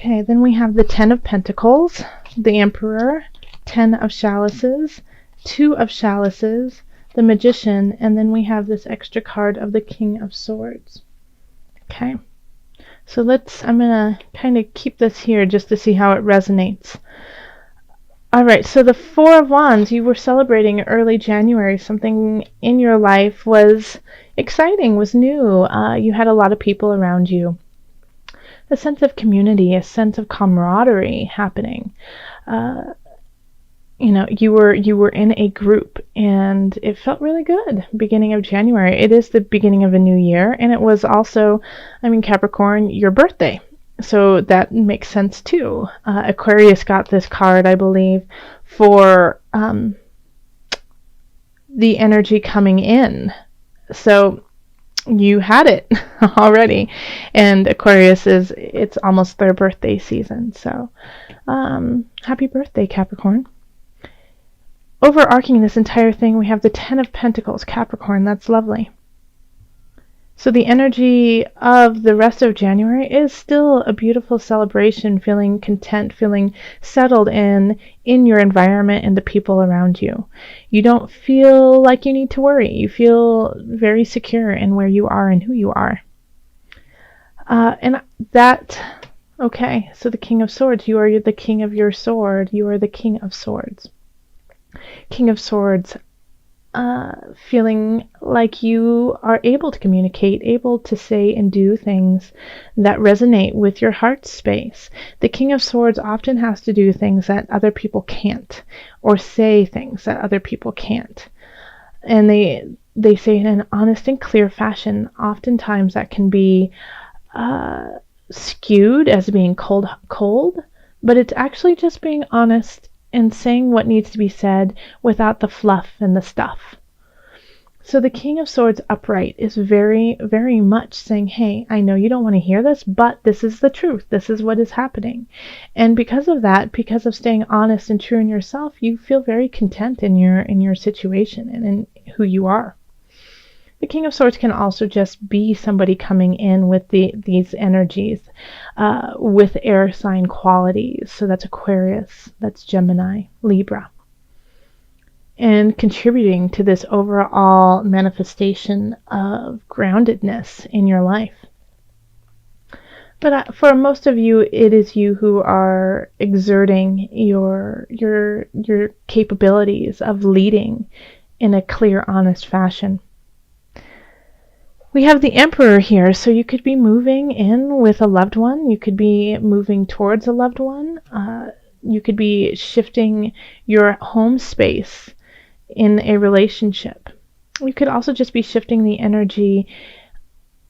Okay, then we have the Ten of Pentacles, the Emperor, Ten of Chalices, Two of Chalices, the Magician, and then we have this extra card of the King of Swords. Okay, so I'm going to kind of keep this here just to see how it resonates. Alright, so the Four of Wands, you were celebrating early January. Something in your life was exciting, was new. You had a lot of people around you. A sense of community, a sense of camaraderie happening. You were in a group, and it felt really good. Beginning of January. It is the beginning of a new year, and it was also, Capricorn, your birthday. So that makes sense too. Aquarius got this card, I believe, for the energy coming in. So you had it already. And Aquarius it's almost their birthday season. So happy birthday, Capricorn. Overarching this entire thing, we have the Ten of Pentacles, Capricorn. That's lovely. So the energy of the rest of January is still a beautiful celebration, feeling content, feeling settled in your environment and the people around you. You don't feel like you need to worry. You feel very secure in where you are and who you are. Okay, so the King of Swords, you are the king of your sword. You are the King of Swords. King of Swords, feeling like you are able to communicate, able to say and do things that resonate with your heart space. The King of Swords often has to do things that other people can't, or say things that other people can't. And they say it in an honest and clear fashion. Oftentimes that can be skewed as being cold, but it's actually just being honest and saying what needs to be said without the fluff and the stuff. So the King of Swords upright is very, very much saying, hey, I know you don't want to hear this, but this is the truth. This is what is happening. And because of that, because of staying honest and true in yourself, you feel very content in your situation and in who you are. The King of Swords can also just be somebody coming in with these energies, with air sign qualities. So that's Aquarius, that's Gemini, Libra. And contributing to this overall manifestation of groundedness in your life. But for most of you, it is you who are exerting your capabilities of leading in a clear, honest fashion. We have the Emperor here, so you could be moving in with a loved one. You could be moving towards a loved one. You could be shifting your home space in a relationship. You could also just be shifting the energy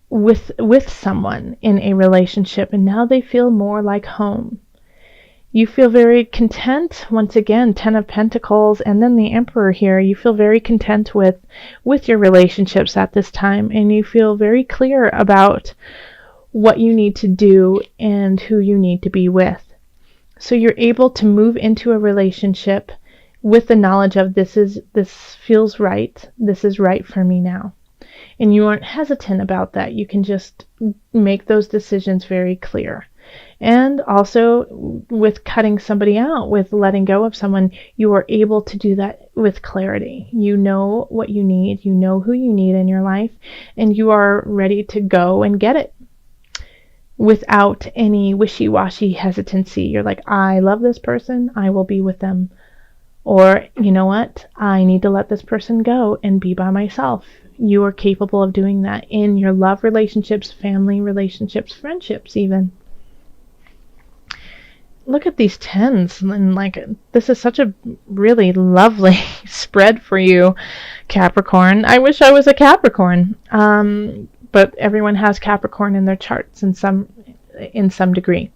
with someone in a relationship, and now they feel more like home. You feel very content, once again, Ten of Pentacles, and then the Emperor here. You feel very content with your relationships at this time, and you feel very clear about what you need to do and who you need to be with. So you're able to move into a relationship with the knowledge of this feels right, this is right for me now. And you aren't hesitant about that. You can just make those decisions very clear. And also with cutting somebody out, with letting go of someone, you are able to do that with clarity. You know what you need, you know who you need in your life, and you are ready to go and get it without any wishy-washy hesitancy. You're like, I love this person, I will be with them. Or, you know what, I need to let this person go and be by myself. You are capable of doing that in your love relationships, family relationships, friendships even. Look at these tens, and this is such a really lovely spread for you, Capricorn. I wish I was a Capricorn, but everyone has Capricorn in their charts in some degree.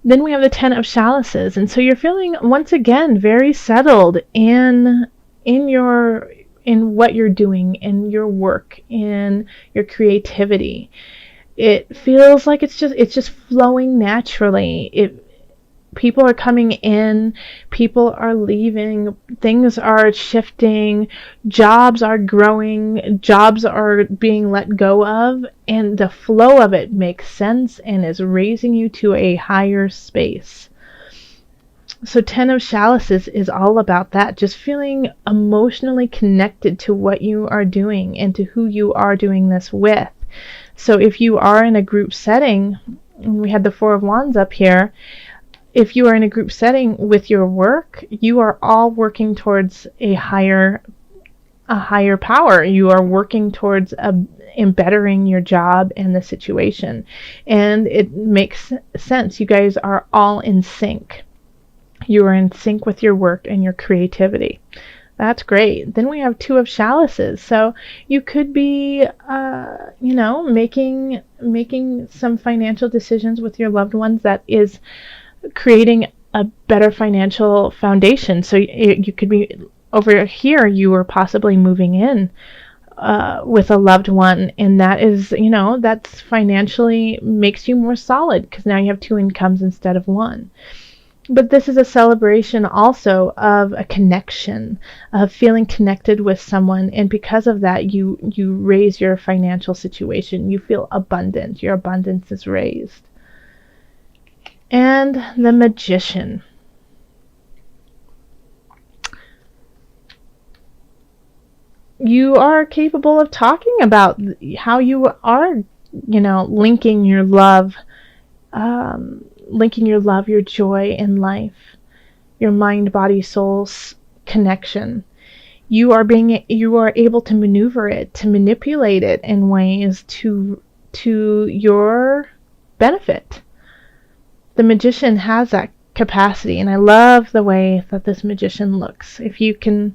Then we have the Ten of Chalices, and so you're feeling once again very settled in what you're doing, in your work, in your creativity. It feels like it's just flowing naturally. People are coming in, people are leaving, things are shifting, jobs are growing, jobs are being let go of, and the flow of it makes sense and is raising you to a higher space. So 10 of Chalices is all about that, just feeling emotionally connected to what you are doing and to who you are doing this with. So if you are in a group setting, we had the Four of Wands up here, if you are in a group setting with your work, you are all working towards a higher power. You are working towards bettering your job and the situation. And it makes sense. You guys are all in sync. You are in sync with your work and your creativity. That's great. Then we have Two of Chalices. So you could be, making some financial decisions with your loved ones that is creating a better financial foundation. So you could be over here, you were possibly moving in with a loved one, and that is, that's financially makes you more solid because now you have two incomes instead of one. But this is a celebration also of a connection, of feeling connected with someone, and because of that, you raise your financial situation. You feel abundant. Your abundance is raised. And the Magician. You are capable of talking about how you are, linking your love, your joy in life, your mind, body, soul connection. You are able to maneuver it, to manipulate it in ways to your benefit. The Magician has that capacity, and I love the way that this Magician looks. If you can,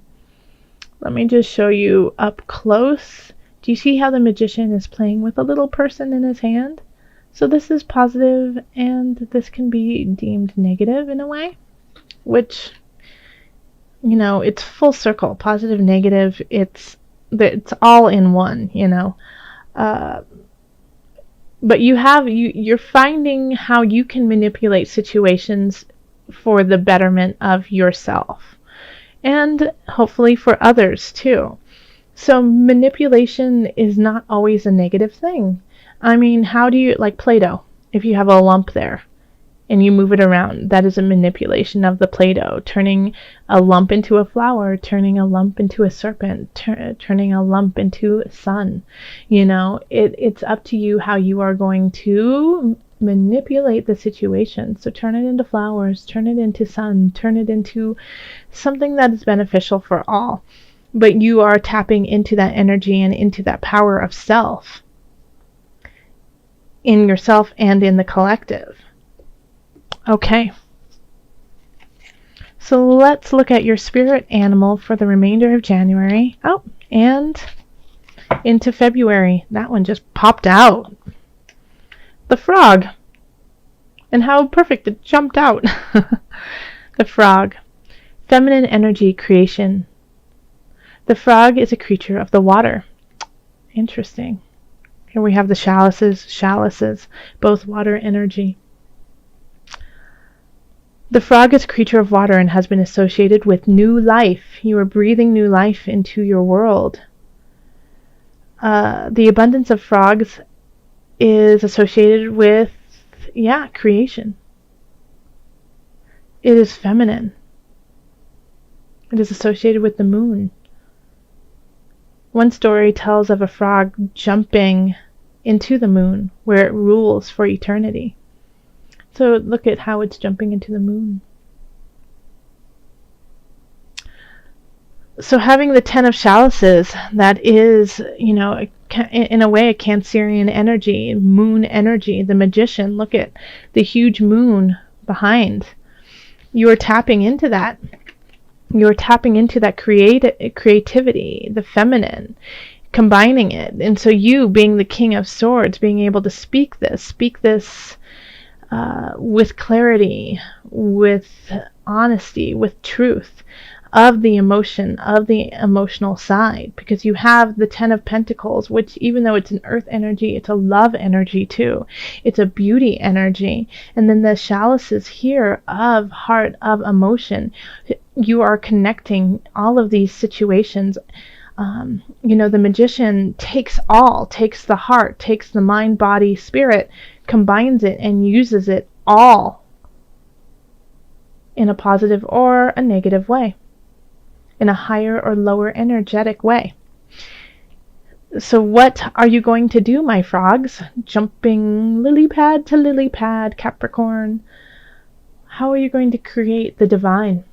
let me just show you up close. Do you see how the Magician is playing with a little person in his hand? So this is positive, and this can be deemed negative in a way, which, it's full circle. Positive, negative, it's all in one, But you're finding how you can manipulate situations for the betterment of yourself and hopefully for others too. So manipulation is not always a negative thing. I mean, how do you, like Play-Doh, if you have a lump there and you move it around, that is a manipulation of the Play-Doh, turning a lump into a flower, turning a lump into a serpent, turning a lump into a sun. It's up to you how you are going to manipulate the situation. So turn it into flowers, turn it into sun, turn it into something that is beneficial for all. But you are tapping into that energy and into that power of self in yourself and in the collective. Okay. So let's look at your spirit animal for the remainder of January. Oh, and into February. That one just popped out. The frog. And how perfect it jumped out. The frog. Feminine energy creation. The frog is a creature of the water. Interesting. Here we have the chalices, both water energy. The frog is a creature of water and has been associated with new life. You are breathing new life into your world. The abundance of frogs is associated with, creation. It is feminine. It is associated with the moon. One story tells of a frog jumping into the moon where it rules for eternity. So look at how it's jumping into the moon. So having the 10 of Chalices, that is, in a way, a Cancerian energy, moon energy, the Magician. Look at the huge moon behind. You are tapping into that. You're tapping into that creativity, the feminine, combining it. And so you, being the King of Swords, being able to speak this with clarity, with honesty, with truth, of the emotion, of the emotional side, because you have the Ten of Pentacles, which, even though it's an earth energy, it's a love energy too. It's a beauty energy. And then the chalices here of heart, of emotion. You are connecting all of these situations. The Magician takes the heart, takes the mind, body, spirit, combines it and uses it all in a positive or a negative way, in a higher or lower energetic way. So what are you going to do, my frogs? Jumping lily pad to lily pad, Capricorn. How are you going to create the divine?